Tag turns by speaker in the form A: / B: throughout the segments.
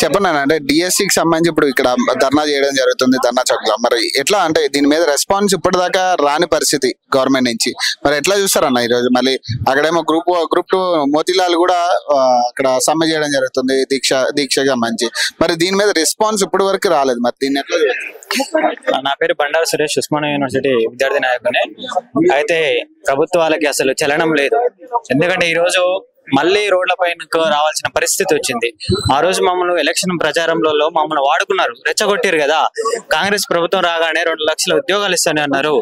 A: చెప్పండి అంటే డిఎస్సికి సంబంధించి ఇప్పుడు ఇక్కడ ధర్నా చేయడం జరుగుతుంది ధర్నా చౌక్ లో. మరి ఎట్లా అంటే దీని మీద రెస్పాన్స్ ఇప్పటిదాకా రాని పరిస్థితి గవర్నమెంట్ నుంచి. మరి ఎట్లా చూస్తారన్న ఈ రోజు మళ్ళీ అక్కడేమో గ్రూప్ 2 మోతీలాల్ కూడా అక్కడ సమ్మె చేయడం జరుగుతుంది దీక్షకి సంబంధించి. మరి దీని మీద రెస్పాన్స్ ఇప్పటి వరకు రాలేదు. మరి దీన్ని ఎట్లా?
B: నా పేరు బండారు సురేష్, ఉస్మానియా యూనివర్సిటీ విద్యార్థి నాయకుని. అయితే ప్రభుత్వాలకి అసలు చలనం లేదు. ఎందుకంటే ఈ రోజు మళ్ళీ రోడ్ల పైన రావాల్సిన పరిస్థితి వచ్చింది. ఆ రోజు మమ్మల్ని ఎలక్షన్ ప్రచారంలో మమ్మల్ని వాడుకున్నారు, రెచ్చగొట్టారు కదా. కాంగ్రెస్ ప్రభుత్వం రాగానే 2 లక్షల ఉద్యోగాలు ఇస్తానే అన్నారు,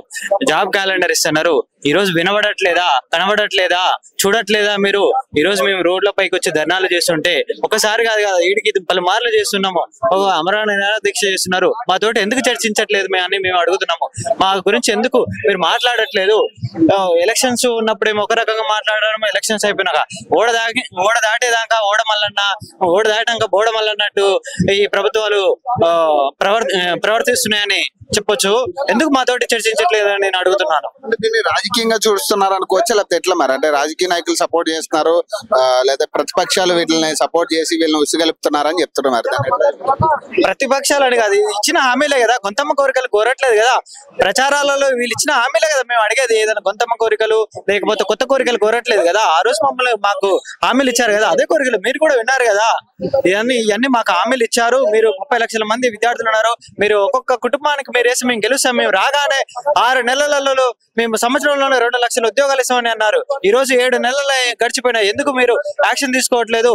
B: జాబ్ క్యాలెండర్ ఇస్తున్నారు. ఈ రోజు వినబడట్లేదా, కనబడట్లేదా, చూడట్లేదా మీరు? ఈ రోజు మేము రోడ్ల పైకి వచ్చి ధర్నాలు చేస్తుంటే ఒకసారి కాదు కదా, వీడికి పలుమార్లు చేస్తున్నాము. అమరావతి దీక్ష చేస్తున్నారు, మాతోటి ఎందుకు చర్చించట్లేదు అని మేము అడుగుతున్నాము. మా గురించి ఎందుకు మీరు మాట్లాడట్లేదు? ఎలక్షన్స్ ఉన్నప్పుడేమో ఒక రకంగా మాట్లాడడం, ఎలక్షన్స్ అయిపోయినాక ఓడ దాటేదాకా ఓడ దాటాక బోడమల్లన్నట్టు ఈ ప్రభుత్వాలు ప్రవర్తిస్తున్నాయని చెప్పొచ్చు. ఎందుకు మాతోటి చర్చించట్లేదని నేను అడుగుతున్నాను.
A: దీన్ని రాజకీయంగా చూస్తున్నారు అనుకోవచ్చు, లేకపోతే ఎట్లా? మరి అంటే రాజకీయ నాయకులు సపోర్ట్ చేస్తున్నారు లేదా ప్రతిపక్షాలు వీటిని సపోర్ట్ చేసి వీళ్ళని ఉసిగలుపుతున్నారని చెప్తున్నారు.
B: ప్రతిపక్షాలు అని కాదు, ఇచ్చిన హామీలే కదా. గొంతమ్మ కోరికలు కోరట్లేదు కదా. ప్రచారాలలో వీళ్ళు ఇచ్చిన హామీలే కదా మేము అడిగేది. ఏదైనా గొంతమ్మ కోరికలు లేకపోతే కొత్త కోరికలు కోరట్లేదు కదా. ఆ రోజు మమ్మల్ని మాకు హామీలు ఇచ్చారు కదా, అదే కోరికలు మీరు కూడా విన్నారు కదా. ఇవన్నీ మాకు హామీలు ఇచ్చారు. మీరు 30 లక్షల మంది విద్యార్థులు ఉన్నారు, మీరు ఒక్కొక్క కుటుంబానికి మీరు వేసి మేము గెలుస్తాం. మేము రాగానే 6 నెలలలో మేము సంవత్సరంలోనే 2 లక్షల ఉద్యోగాలు ఇస్తామని అన్నారు. ఈ రోజు 7 నెలలు గడిచిపోయినాయి. ఎందుకు మీరు యాక్షన్ తీసుకోవట్లేదు?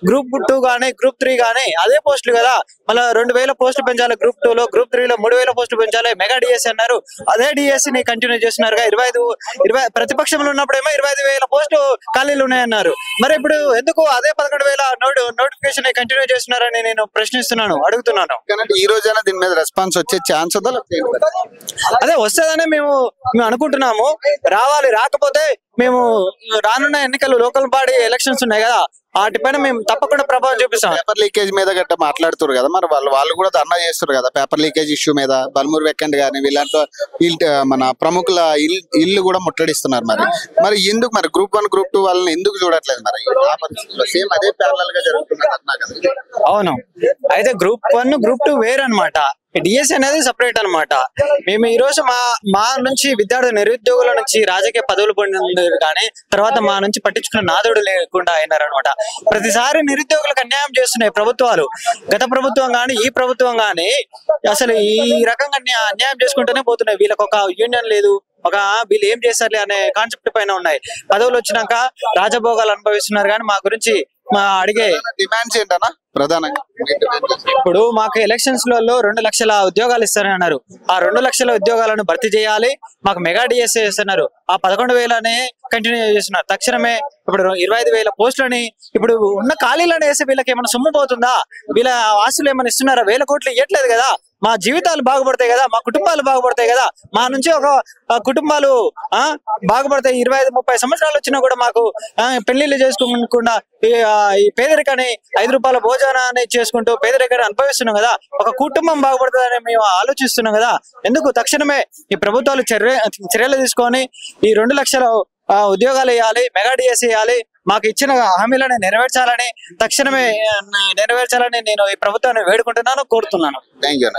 B: గ్రూప్ 2 గానీ గ్రూప్ 3 గానీ అదే పోస్టులు కదా. మళ్ళీ 2000 పోస్టులు పెంచాలి గ్రూప్ 2 లో, గ్రూప్ 3 లో 3000 పోస్టులు పెంచాలి. మెగా డిఎస్సి అన్నారు, అదే డిఎస్సి ని కంటిన్యూ చేస్తున్నారుగా. 25 ప్రతిపక్షంలో ఉన్నప్పుడేమో 25,000 పోస్టు ఖాళీలు ఉన్నాయన్నారు. మరి ఇప్పుడు ఎందుకు అదే 11,000 నోటిఫికేషన్ కంటిన్యూ చేస్తున్నారని నేను ప్రశ్నిస్తున్నాను, అడుగుతున్నాను.
A: ఈ రోజైనా దీని మీద రెస్పాన్స్ వచ్చే ఛాన్స్ ఉందా?
B: అదే వస్తుందనే మేము అనుకుంటున్నాము. రావాలి, రాకపోతే మేము రానున్న ఎన్నికలు లోకల్ బాడీ ఎలక్షన్స్ ఉన్నాయి కదా, వాటిపైన మేము తప్పకుండా ప్రభావం చూపిస్తాం.
A: పేపర్ లీకేజ్ మీద గట్ట మాట్లాడుతారు కదా, మరి వాళ్ళు కూడా ధర్నా చేస్తారు కదా పేపర్ లీకేజ్ ఇష్యూ మీద. బల్మూర్ వెకండ్ గానీ వీళ్ళంతా మన ప్రముఖుల ఇల్లు కూడా ముట్టడిస్తున్నారు. మరి ఎందుకు మరి గ్రూప్ 1 గ్రూప్ 2 వాళ్ళని ఎందుకు చూడట్లేదు? మరి సేమ్ అదే ప్యారలల్ గా జరుగుతుంది.
B: అవును, అయితే గ్రూప్ 1 గ్రూప్ 2 వేరు అనమాట. డిఎస్సి అనేది సపరేట్ అనమాట. మేము ఈ రోజు మా నుంచి విద్యార్థి నిరుద్యోగుల నుంచి రాజకీయ పదవులు పొందినారు, కానీ తర్వాత మా నుంచి పట్టించుకున్న నాదుడు లేకుండా అయినారనమాట. ప్రతిసారి నిరుద్యోగులకు అన్యాయం చేస్తున్నాయి ప్రభుత్వాలు. గత ప్రభుత్వం గానీ ఈ ప్రభుత్వం గానీ అసలు ఈ రకంగా అన్యాయం చేసుకుంటూనే పోతున్నాయి. వీళ్ళకి ఒక యూనియన్ లేదు, వీళ్ళు ఏం చేస్తారులే అనే కాన్సెప్ట్ పైన ఉన్నాయి. పదవులు వచ్చినాక రాజభోగాలు అనుభవిస్తున్నారు. కానీ మా గురించి అడిగే
A: డిమాండ్స్ ఏంటన్నా ప్రధానంగా?
B: ఇప్పుడు మాకు ఎలక్షన్స్ లలో 2 లక్షల ఉద్యోగాలు ఇస్తారని అన్నారు. ఆ 2 లక్షల ఉద్యోగాలను భర్తీ చేయాలి. మాకు మెగా డిఎస్సి ఇస్తున్నారు, ఆ 11,000 కంటిన్యూ చేస్తున్నారు. తక్షణమే ఇప్పుడు 25,000 పోస్టులని ఇప్పుడు ఉన్న ఖాళీలను వేసి వీళ్ళకి ఏమైనా సొమ్ము పోతుందా? వీళ్ళ ఆస్తులు ఏమైనా ఇస్తున్నారా? 1,000 కోట్లు ఇవ్వట్లేదు కదా. మా జీవితాలు బాగుపడతాయి కదా, మా కుటుంబాలు బాగుపడతాయి కదా. మా నుంచి ఒక కుటుంబాలు బాగుపడతాయి. 25-30 సంవత్సరాలు వచ్చినా కూడా మాకు పెళ్లిళ్ళు చేసుకోకుండా ఈ పేదరికాన్ని 5 రూపాయల భోజనాన్ని చేసుకుంటూ పేదరికాన్ని అనుభవిస్తున్నాం కదా. ఒక కుటుంబం బాగుపడుతుందని మేము ఆలోచిస్తున్నాం కదా. ఎందుకు తక్షణమే ఈ ప్రభుత్వాలు చర్యలు తీసుకొని ఈ 2 లక్షల ఉద్యోగాలు వేయాలి, మెగా డిఎస్సి వేయాలి. మాకు ఇచ్చిన హామీలను తక్షణమే నెరవేర్చాలని నేను ఈ ప్రభుత్వాన్ని వేడుకుంటున్నాను, కోరుతున్నాను.
A: Thank you.